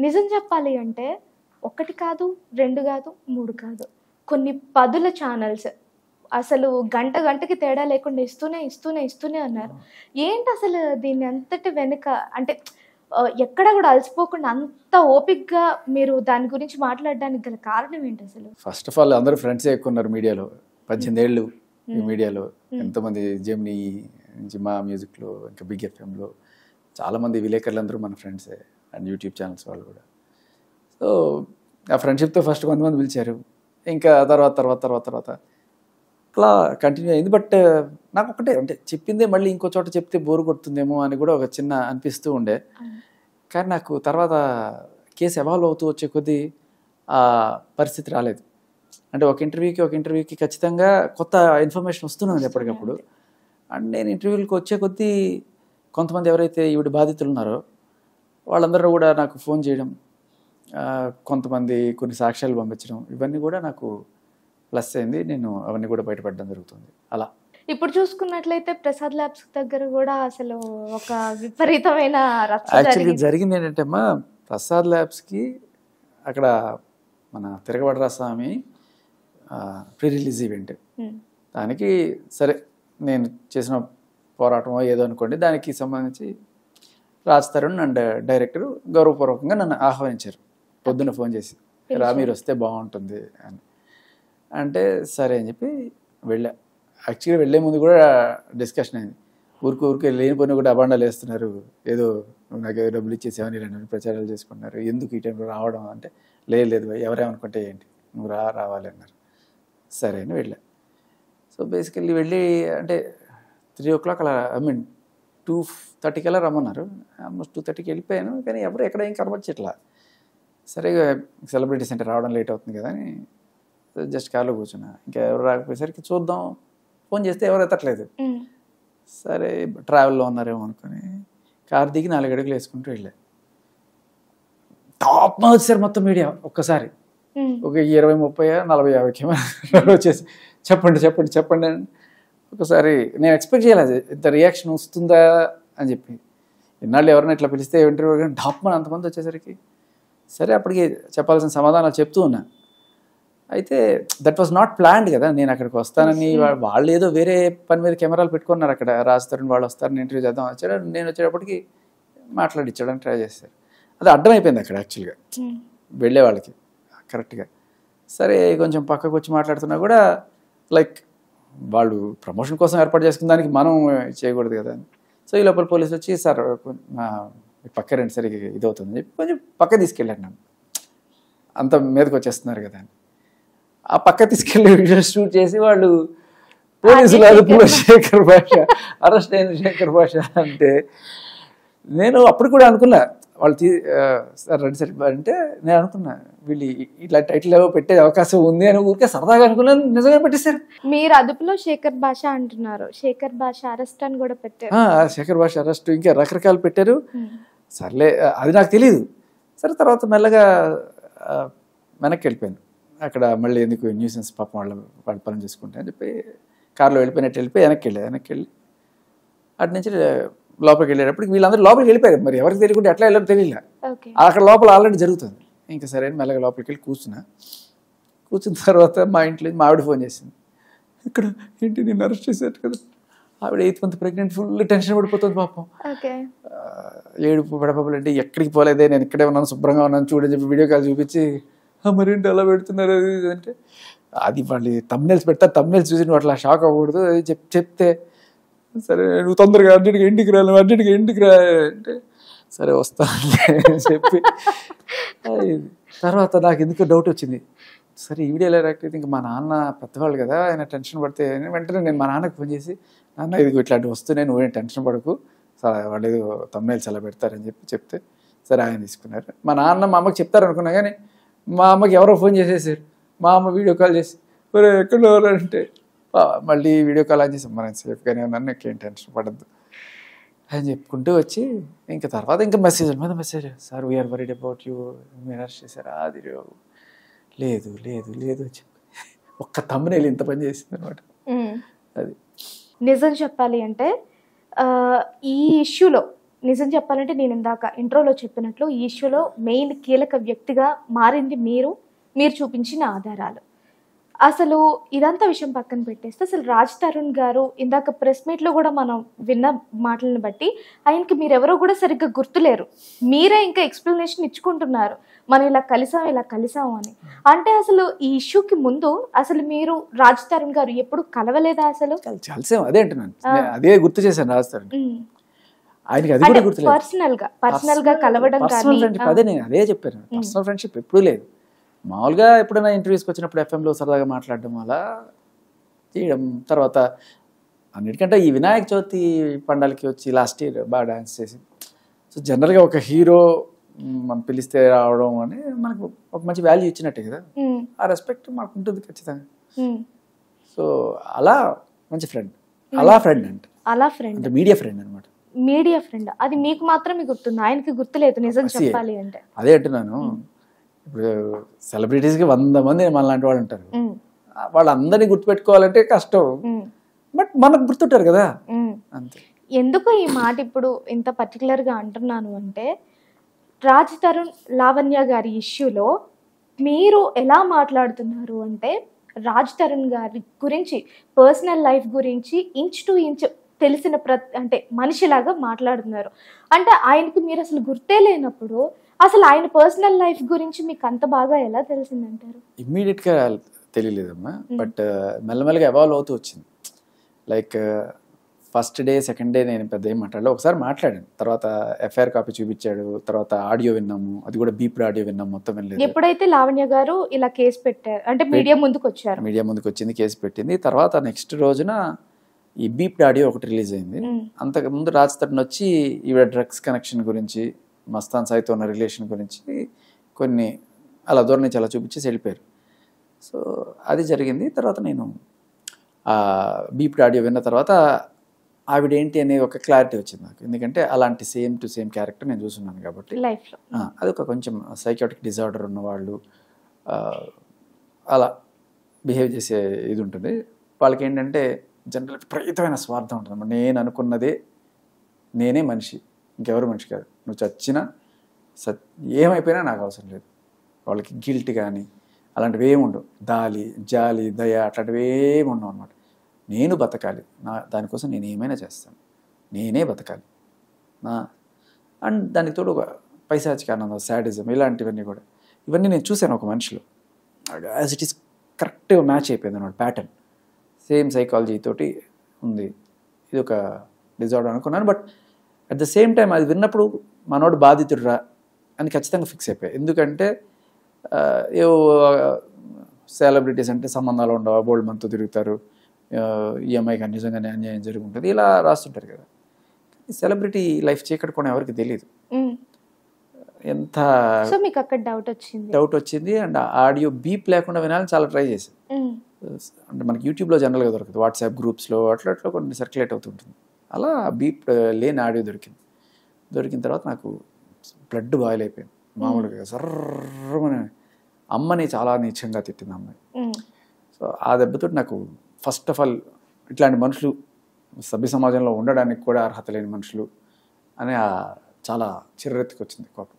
నిజం చెప్పాలి అంటే ఒకటి కాదు, 2 కాదు, 3 కాదు. కొన్ని పదుల ఛానల్స్ అసలు గంటకి తేడా లేకుండా ఇస్తూనే ఉన్నారు. ఏంటి అసలు దీన్ని అంతటి వెనుక అంటే ఎక్కడ కూడా అలసిపోకుండా అంత ఓపికగా మీరు దాని గురించి మాట్లాడడానికి గల కారణం ఏంటి అసలు? ఫస్ట్ ఆఫ్ ఆల్ అందరూ ఫ్రెండ్సే ఎక్కువ ఉన్నారు మీడియాలో. 18 ఏళ్ళు ఈ మీడియాలో ఎంతోమంది జెమినీ, జిమా మ్యూజిక్లో, ఇంకా బిగ్ ఎఫ్ఎంలో చాలామంది విలేకరులందరూ మన ఫ్రెండ్సే అండ్ యూట్యూబ్ ఛానల్స్ వాళ్ళు కూడా. సో ఆ ఫ్రెండ్షిప్తో ఫస్ట్ కొంతమంది పిలిచారు, ఇంకా తర్వాత అట్లా కంటిన్యూ అయింది. బట్ నాకు ఒకటే అంటే చెప్పిందే మళ్ళీ ఇంకో చోట చెప్తే బోరు కొడుతుందేమో అని కూడా ఒక చిన్న అనిపిస్తూ ఉండే. కానీ నాకు తర్వాత కేసు ఎవాల్వ్ అవుతూ వచ్చే కొద్దీ ఆ పరిస్థితి రాలేదు. అంటే ఒక ఇంటర్వ్యూకి ఖచ్చితంగా కొత్త ఇన్ఫర్మేషన్ వస్తున్నది ఎప్పటికప్పుడు. అండ్ నేను ఇంటర్వ్యూలకు వచ్చే కొద్దీ కొంతమంది ఎవరైతే ఈవిడ బాధితులు ఉన్నారో వాళ్ళందరూ కూడా నాకు ఫోన్ చేయడం, కొంతమంది కొన్ని సాక్ష్యాలు పంపించడం, ఇవన్నీ కూడా నాకు ప్లస్ అయింది. నేను అవన్నీ కూడా బయటపడడం జరుగుతుంది. అలా ఇప్పుడు చూసుకున్నట్లయితే ప్రసాద్ ల్యాబ్స్ దగ్గర కూడా అసలు ఒక విపరీతమైన యాక్చువల్గా జరిగింది ఏంటంటే అమ్మా, ప్రసాద్ ల్యాబ్స్కి అక్కడ మన తిరగబడరా స్వామి ప్రీ రిలీజ్ ఈవెంట్, దానికి సరే నేను చేసిన పోరాటమో ఏదో అనుకోండి, దానికి సంబంధించి రాజ్ తరుణ్ అండ్ డైరెక్టర్ గౌరవపూర్వకంగా నన్ను ఆహ్వానించారు. పొద్దున్న ఫోన్ చేసి రా మీరు వస్తే బాగుంటుంది అని అంటే సరే అని చెప్పి వెళ్ళా. యాక్చువల్గా వెళ్ళే ముందు కూడా డిస్కషన్ అయింది. ఊరికే లేనిపోయినా కూడా అబాండాలు వేస్తున్నారు, ఏదో నాకు ఏదో డబ్బులు ఇచ్చేసేవని ఇలాంటి ప్రచారాలు చేసుకుంటున్నారు, ఎందుకు ఈ టైంలో రావడం అంటే లేదు ఎవరేమనుకుంటే ఏంటి నువ్వు రావాలి అన్నారు. సరే అని వెళ్ళా. సో బేసికల్లీ వెళ్ళి అంటే 3 o'clock అలా 2:30 అలా రమ్మన్నారు. ఆల్మోస్ట్ 2:30కి వెళ్ళిపోయాను. కానీ ఎవరు ఎక్కడ ఏం కనబడిచట్లా. సరే సెలబ్రిటీస్ అంటే రావడం లేట్ అవుతుంది కదా అని జస్ట్ కార్లో కూర్చున్నా. ఇంకా ఎవరు రాకపోయేసరికి చూద్దాం, ఫోన్ చేస్తే ఎవరు ఎత్తట్లేదు. సరే ట్రావెల్లో ఉన్నారేమో అనుకుని కార్ దిగి 4 అడుగులు వేసుకుంటూ వెళ్ళా. టాప్ వచ్చారు మొత్తం మీడియా ఒక్కసారి. ఒక 20, 30, 40, 50 కెమెరా వచ్చేసి చెప్పండి అని ఒకసారి నేను ఎక్స్పెక్ట్ చేయలేదు ఇంత రియాక్షన్ వస్తుందా అని చెప్పి. ఇన్నాళ్ళు ఎవరైనా ఇట్లా పిలిస్తే ఇంటర్వ్యూ కానీ డాప్మని అంతమంది వచ్చేసరికి సరే అప్పటికి చెప్పాల్సిన సమాధానాలు చెప్తూ ఉన్నా. అయితే దట్ వాజ్ నాట్ ప్లాన్డ్ కదా, నేను అక్కడికి వస్తానని. వాళ్ళు ఏదో వేరే పని మీద కెమెరాలు పెట్టుకున్నారు అక్కడ. రాజ్ తరుణ్ వాళ్ళు వస్తారని ఇంటర్వ్యూ చేద్దాం వచ్చాడు. నేను వచ్చేటప్పటికి మాట్లాడిచ్చాడని ట్రై చేశారు. అది అర్థమైపోయింది అక్కడ యాక్చువల్గా వెళ్ళే వాళ్ళకి కరెక్ట్గా. సరే కొంచెం పక్కకు వచ్చి మాట్లాడుతున్నా కూడా లైక్ వాళ్ళు ప్రమోషన్ కోసం ఏర్పాటు చేసుకున్న దానికి మనం చేయకూడదు కదా అని. సో ఈ లోపల పోలీసులు వచ్చి సార్ పక్క రండి సరిగ్గా ఇది అవుతుంది చెప్పి కొంచెం పక్క తీసుకెళ్ళాను. నన్ను అంత మీదకి వచ్చేస్తున్నారు కదా అని ఆ పక్క తీసుకెళ్ళి వీడియో షూట్ చేసి వాళ్ళు పోలీసులు అదుపులో శేఖర్ భాష అరెస్ట్ అయిన శేఖర్ భాష అంటే నేను అప్పుడు కూడా అనుకున్నా వాళ్ళు సార్ రండి సార్ అంటే నేను అనుకున్నా వీళ్ళు ఇట్లా టైటిల్ ఏవో పెట్టే అవకాశం ఉంది అని ఊరికే సరదాగా అనుకున్నాను. నిజంగా పెట్టేశారు. మీరు అదుపులో శేఖర్ భాష అంటున్నారు, శేఖర్ భాష అరెస్ట్ అని కూడా పెట్టారు. శేఖర్ భాష అరెస్ట్ ఇంకా రకరకాలు పెట్టారు. సర్లే అది నాకు తెలియదు. సరే తర్వాత మెల్లగా వెనక్కి వెళ్ళిపోయాను. అక్కడ మళ్ళీ ఎందుకు న్యూసెన్స్ పాపం వాళ్ళ పని చేసుకుంటా అని చెప్పి కార్లో వెళ్ళిపోయి వెనక్కి వెళ్ళి అటు నుంచి లోపలికి వెళ్ళేటప్పటికి వీళ్ళందరూ లోపలికి వెళ్ళిపోయారు. మరి ఎవరికి తెలియకుండా ఎట్లా వెళ్ళారో తెలియలే. అక్కడ లోపల ఆల్రెడీ జరుగుతుంది. ఇంకా సరే మెల్లగా లోపలికి వెళ్ళి కూర్చున్న తర్వాత మా ఇంట్లో మా ఆవిడ ఫోన్ చేసింది. ఇక్కడ ఏంటి నేను అరెస్ట్ చేసేట్టు కదా. ఆవిడ 8th month pregnant, full tension పడిపోతుంది పాపం. ఏడుపు పడపలు అంటే ఎక్కడికి పోలేదే, నేను ఇక్కడే ఉన్నాను, శుభ్రంగా ఉన్నాను చూడని చెప్పి వీడియో కాల్ చూపించి మరేంటి అలా పెడుతున్నారు అది అంటే అది వాళ్ళు తమ్నెల్స్ పెడతారు, తమ్నెల్స్ చూసి నువ్వు అట్లా షాక్ అవ్వకూడదు అది చెప్తే సరే నువ్వు తొందరగా అర్జెంట్గా ఇంటికి రా అంటే సరే వస్తానులే అని చెప్పి తర్వాత నాకు ఎందుకో డౌట్ వచ్చింది. సరే ఈ వీడియో ఎలా యాక్ట్ అయితే ఇంకా మా నాన్న పెద్దవాళ్ళు కదా, ఆయన టెన్షన్ పడితే వెంటనే నేను మా నాన్నకి ఫోన్ చేసి నాన్న ఇది ఇట్లాంటివి వస్తున్నాయి నువ్వేం టెన్షన్ పడకు, సరే వాళ్ళు ఏదో తమ్నెల్స్ అలా పెడతారని చెప్తే సరే ఆయన తీసుకున్నారు. మా నాన్న మా అమ్మకి చెప్తారనుకున్నా కానీ మా అమ్మకి ఎవరో ఫోన్ చేసేసారు. మా అమ్మ వీడియో కాల్ చేసి ఒరే ఎక్కడ అంటే మళ్ళీ వీడియో కాల్ అని చేసి మనం సేఫ్గానే ఉన్నాను, నాకేం టెన్షన్ పడద్దు అని చెప్పుకుంటూ వచ్చి ఇంకా తర్వాత ఇంకా మెసేజ్ మీద message, sir we are worried about you, మీరు అరెస్ట్ చేశారా? అది లేదు అని చెప్పి ఒక్క తమ్మునేలు ఇంత పని చేసింది అనమాట. అది నిజం చెప్పాలి అంటే ఈ ఇష్యూలో నిజం చెప్పాలంటే నేను ఇందాక ఇంట్రోలో చెప్పినట్లు ఈ ఇష్యూలో మెయిన్ కీలక వ్యక్తిగా మారింది మీరు చూపించిన ఆధారాలు. అసలు ఇదంతా విషయం పక్కన పెట్టేస్తే అసలు రాజ్ తరుణ్ గారు ఇందాక ప్రెస్ మీట్లో కూడా మనం విన్న మాటలను బట్టి ఆయనకి మీరెవరో కూడా సరిగ్గా గుర్తులేరు. మీరే ఇంకా ఎక్స్ప్లెనేషన్ ఇచ్చుకుంటున్నారు, మనం ఇలా కలిసాము అని. అంటే అసలు ఈ ఇష్యూకి ముందు అసలు మీరు రాజ్ తరుణ్ గారు ఎప్పుడు కలవలేదా? అసలు కలిసాం, అదే అంటున్నాను, అదే గుర్తు చేశాను రాజ్ తరుణ్. ఆయనకి అది కూడా గుర్తులేదు. పర్సనల్ గా కలవడం కానీ అదే నేను అదే చెప్పాను, పర్సనల్ ఫ్రెండ్షిప్ ఎప్పుడూ లేదు. మామూలుగా ఎప్పుడైనా ఇంటర్వ్యూస్కి వచ్చినప్పుడు ఎఫ్ఎంలో సరదాగా మాట్లాడడం అలా చేయడం. తర్వాత అన్నిటికంటే ఈ వినాయక చవితి పండాలకి వచ్చి లాస్ట్ ఇయర్ బాగా డాన్స్ చేసి, సో జనరల్గా ఒక హీరో మనం పిలిస్తే రావడం అని మనకు ఒక మంచి వాల్యూ ఇచ్చినట్టే కదా, ఆ రెస్పెక్ట్ మనకు ఉంటుంది ఖచ్చితంగా. సో అలా మంచి ఫ్రెండ్, అలా ఫ్రెండ్ అంటే మీడియా ఫ్రెండ్ అనమాట. మీడియా ఫ్రెండ్, అది మీకు మాత్రమే గుర్తుంది, ఆయనకి గుర్తులేదు నిజం చెప్పాలి అంటే. అదే అంటున్నాను, ఇప్పుడు సెలబ్రిటీస్కి 100 మంది మనలాంటి వాళ్ళు ఉంటారు, వాళ్ళందరినీ గుర్తుపెట్టుకోవాలంటే కష్టం, బట్ మనకు గుర్తుంటారు కదా అంతే. ఎందుకు ఈ మాట ఇప్పుడు ఇంత పర్టికులర్గా అంటున్నాను అంటే, రాజ్ తరుణ్ లావణ్య గారి ఇష్యూలో మీరు ఎలా మాట్లాడుతున్నారు అంటే, రాజ్ తరుణ్ గారి గురించి పర్సనల్ లైఫ్ గురించి ఇంచ్ టు ఇంచ్ తెలిసిన అంటే మనిషిలాగా మాట్లాడుతున్నారు. అంటే ఆయనకి మీరు అసలు గుర్తే లేనప్పుడు అసలు ఆయన పర్సనల్ లైఫ్ గురించి మీకు అంత బాగా ఎలా తెలిసిందంటారు? ఇమ్మీడియట్గా తెలియలేదమ్మా, బట్ మెల్లమెల్లగా ఎవాల్వ్ అవుతూ వచ్చింది. Like first day second day నేను పెద్ద ఏం మాట్లాడలేదు, ఒకసారి మాట్లాడాను, తర్వాత ఎఫ్ఐఆర్ కాపీ చూపించాడు, తర్వాత ఆడియో విన్నాము, అది కూడా బీప్డ్ ఆడియో విన్నాము, మొత్తం వినలేదు. ఎప్పుడైతే లావణ్య గారు ఇలా కేసు పెట్టారు అంటే మీడియా ముందుకు వచ్చారు, మీడియా ముందుకు వచ్చింది, కేసు పెట్టింది, తర్వాత నెక్స్ట్ రోజున ఈ బీప్డ్ ఆడియో ఒకటి రిలీజ్ అయింది. అంతకుముందు రాజ్ తరుణ్ వచ్చి ఈవిడ డ్రగ్స్ కనెక్షన్ గురించి, మస్తాన్ సాయితో ఉన్న రిలేషన్ గురించి కొన్ని అలా దూరం నుంచి అలా చూపించేసి వెళ్ళిపోయారు. సో అది జరిగింది. తర్వాత నేను బీప్డ్ ఆడియో విన్న తర్వాత ఆవిడ ఏంటి అనే ఒక క్లారిటీ వచ్చింది నాకు, ఎందుకంటే అలాంటి సేమ్ టు సేమ్ క్యారెక్టర్ నేను చూస్తున్నాను కాబట్టి లైఫ్లో. అది ఒక కొంచెం సైకాటిక్ డిజార్డర్ ఉన్నవాళ్ళు అలా బిహేవ్ చేసే ఇది ఉంటుంది. వాళ్ళకి ఏంటంటే జనరల్ విపరీతమైన స్వార్థం ఉంటుంది. నేను అనుకున్నదే, నేనే మనిషి, ఇంకెవరు మనిషి కాదు, నువ్వు చచ్చినా ఏమైపోయినా నాకు అవసరం లేదు. వాళ్ళకి గిల్ట్ కానీ అలాంటివి ఏమి ఉండవు, జాలి దయ అట్లాంటివి ఏమి ఉండవు అనమాట. నేను బతకాలి, దానికోసం నేను ఏమైనా చేస్తాను, నేనే బతకాలి అండ్ దానికి తోడు ఒక పైశాచిక ఆనందం, శాడిజం, ఇలాంటివన్నీ కూడా, ఇవన్నీ నేను చూశాను ఒక మనిషిలో. యాజ్ ఇట్ ఈస్ కరెక్ట్గా మ్యాచ్ అయిపోయింది అన్నమాట, ప్యాటర్న్ సేమ్ సైకాలజీ తోటి ఉంది. ఇది ఒక డిజార్డర్ అనుకున్నాను, but at the same time అది విన్నప్పుడు మనోడు బాధితుడురా అని ఖచ్చితంగా ఫిక్స్ అయిపోయాయి. ఎందుకంటే ఏవో సెలబ్రిటీస్ అంటే సంబంధాలు ఉండవు, బోల్డ్ మనతో తిరుగుతారు, ఈ అమ్మాయికి నిజంగానే అన్యాయం జరిగి ఉంటుంది, ఇలా రాస్తుంటారు కదా. సెలబ్రిటీ లైఫ్ చీకట్టుకోవడం ఎవరికి తెలియదు. ఎంత మీకు అక్కడ డౌట్ వచ్చింది అండ్ ఆడియో బీప్ లేకుండా వినాలని చాలా ట్రై చేశాను. అంటే మనకి యూట్యూబ్లో జనరల్గా దొరకదు, వాట్సాప్ గ్రూప్స్లో అట్లా కొన్ని సర్క్యులేట్ అవుతుంటుంది. అలా బీప్ లేని ఆడియో దొరికిన తర్వాత నాకు బ్లడ్ బాయిల్ అయిపోయింది మామూలుగా. సర్రమని అమ్మని చాలా నీచంగా తిట్టింది అమ్మాయి. సో ఆ దెబ్బతో నాకు ఫస్ట్ ఆఫ్ ఆల్ ఇట్లాంటి మనుషులు సభ్య సమాజంలో ఉండడానికి కూడా అర్హత లేని మనుషులు అని చాలా చిర్రెత్తుకొచ్చింది కోపం.